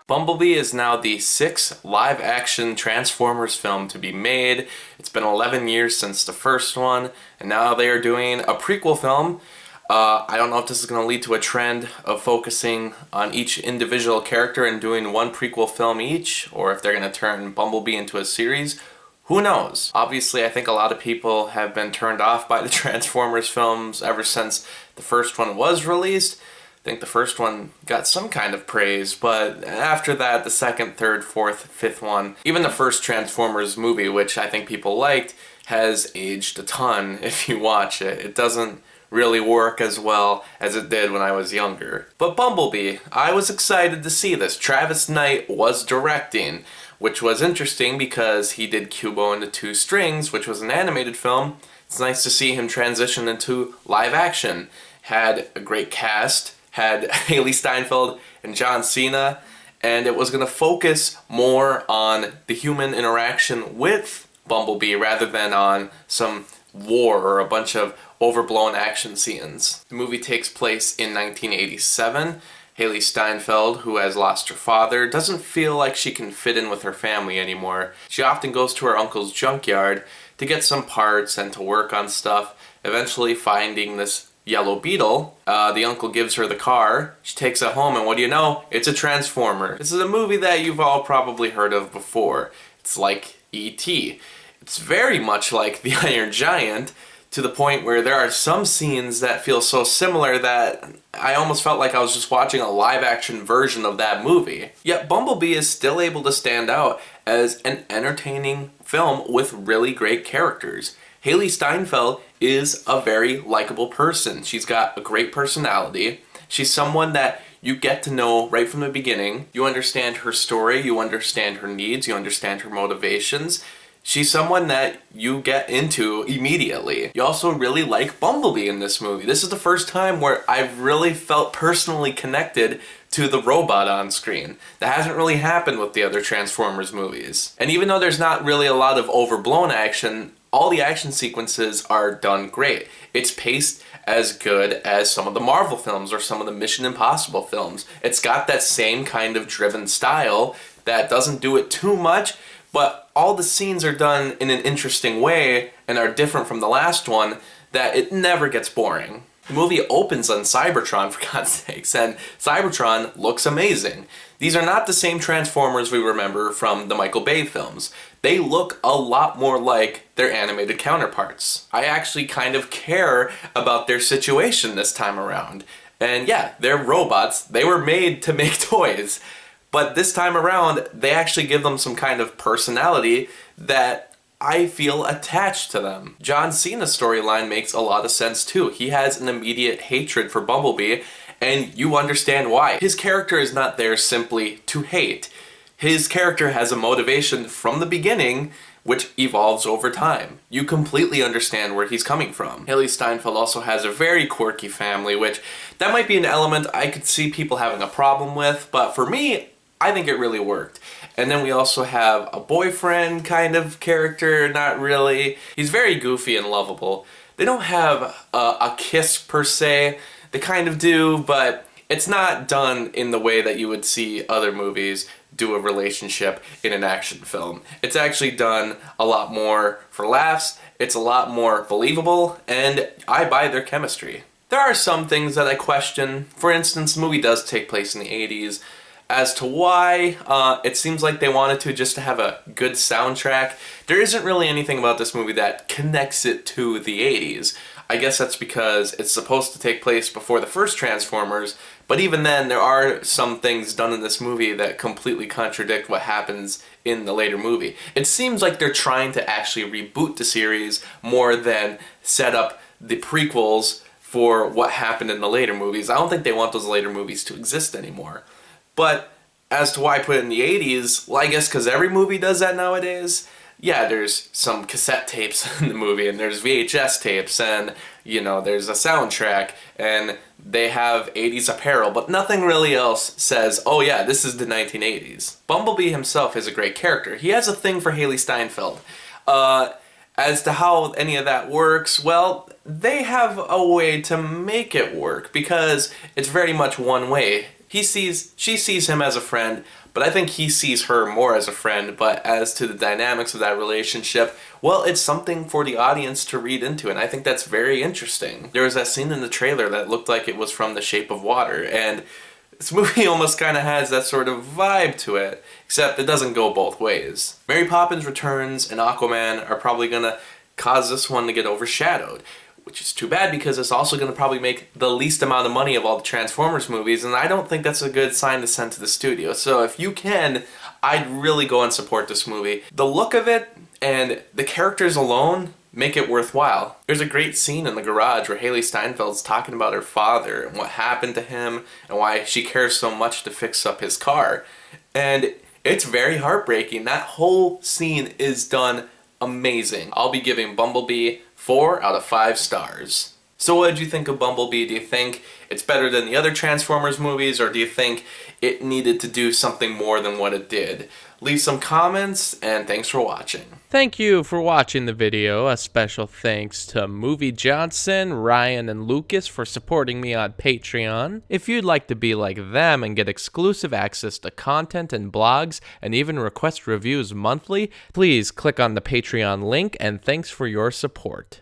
Bumblebee is now the sixth live-action Transformers film to be made. It's been 11 years since the first one, and now they are doing a prequel film. I don't know if this is going to lead to a trend of focusing on each individual character and doing one prequel film each, or if they're going to turn Bumblebee into a series. Who knows? Obviously, I think a lot of people have been turned off by the Transformers films ever since the first one was released. I think the first one got some kind of praise, but after that, the second, third, fourth, fifth one, even the first Transformers movie, which I think people liked, has aged a ton if you watch it. It doesn't really work as well as it did when I was younger. But Bumblebee, I was excited to see this. Travis Knight was directing, which was interesting because he did Kubo and the Two Strings, which was an animated film. It's nice to see him transition into live action. Had a great cast, had Haley Steinfeld and John Cena, and it was going to focus more on the human interaction with Bumblebee rather than on some war or a bunch of overblown action scenes. The movie takes place in 1987. Haley Steinfeld, who has lost her father, doesn't feel like she can fit in with her family anymore. She often goes to her uncle's junkyard to get some parts and to work on stuff, eventually finding this yellow beetle. The uncle gives her the car, she takes it home, and what do you know? It's a Transformer. This is a movie that you've all probably heard of before. It's like E.T. It's very much like The Iron Giant, to the point where there are some scenes that feel so similar that I almost felt like I was just watching a live-action version of that movie. Yet Bumblebee is still able to stand out as an entertaining film with really great characters. Haley Steinfeld is a very likable person. She's got a great personality. She's someone that you get to know right from the beginning. You understand her story, you understand her needs, you understand her motivations. She's someone that you get into immediately. You also really like Bumblebee in this movie. This is the first time where I've really felt personally connected to the robot on screen. That hasn't really happened with the other Transformers movies. And even though there's not really a lot of overblown action, all the action sequences are done great. It's paced as good as some of the Marvel films or some of the Mission Impossible films. It's got that same kind of driven style that doesn't do it too much, but all the scenes are done in an interesting way and are different from the last one that it never gets boring. The movie opens on Cybertron, for God's sakes, and Cybertron looks amazing. These are not the same Transformers we remember from the Michael Bay films. They look a lot more like their animated counterparts. I actually kind of care about their situation this time around. And yeah, they're robots. They were made to make toys. But this time around, they actually give them some kind of personality that I feel attached to them. John Cena's storyline makes a lot of sense too. He has an immediate hatred for Bumblebee, and you understand why. His character is not there simply to hate. His character has a motivation from the beginning, which evolves over time. You completely understand where he's coming from. Haley Steinfeld also has a very quirky family, which that might be an element I could see people having a problem with, but for me, I think it really worked. And then we also have a boyfriend kind of character, not really. He's very goofy and lovable. They don't have a kiss per se. They kind of do, but it's not done in the way that you would see other movies do a relationship in an action film. It's actually done a lot more for laughs, it's a lot more believable, and I buy their chemistry. There are some things that I question. For instance, the movie does take place in the 80s. As to why, it seems like they wanted to just to have a good soundtrack. There isn't really anything about this movie that connects it to the 80s. I guess that's because it's supposed to take place before the first Transformers, but even then there are some things done in this movie that completely contradict what happens in the later movie. It seems like they're trying to actually reboot the series more than set up the prequels for what happened in the later movies. I don't think they want those later movies to exist anymore. But as to why I put it in the 80s, well, I guess because every movie does that nowadays. Yeah, there's some cassette tapes in the movie, and there's VHS tapes, and, you know, there's a soundtrack, and they have 80s apparel, but nothing really else says, oh yeah, this is the 1980s. Bumblebee himself is a great character. He has a thing for Haley Steinfeld. As to how any of that works, well, they have a way to make it work, because it's very much one way. she sees him as a friend, but I think he sees her more as a friend. But as to the dynamics of that relationship, well, it's something for the audience to read into, and I think that's very interesting. There was that scene in the trailer that looked like it was from The Shape of Water, and this movie almost kind of has that sort of vibe to it, except it doesn't go both ways. Mary Poppins Returns and Aquaman are probably going to cause this one to get overshadowed, which is too bad because it's also going to probably make the least amount of money of all the Transformers movies, and I don't think that's a good sign to send to the studio. So if you can, I'd really go and support this movie. The look of it and the characters alone make it worthwhile. There's a great scene in the garage where Haley Steinfeld's talking about her father and what happened to him and why she cares so much to fix up his car. And it's very heartbreaking. That whole scene is done amazing. I'll be giving Bumblebee 4 out of 5 stars. So what did you think of Bumblebee? Do you think it's better than the other Transformers movies, or do you think it needed to do something more than what it did? Leave some comments, and thanks for watching. Thank you for watching the video. A special thanks to Movie Johnson, Ryan, and Lucas for supporting me on Patreon. If you'd like to be like them and get exclusive access to content and blogs, and even request reviews monthly, please click on the Patreon link, and thanks for your support.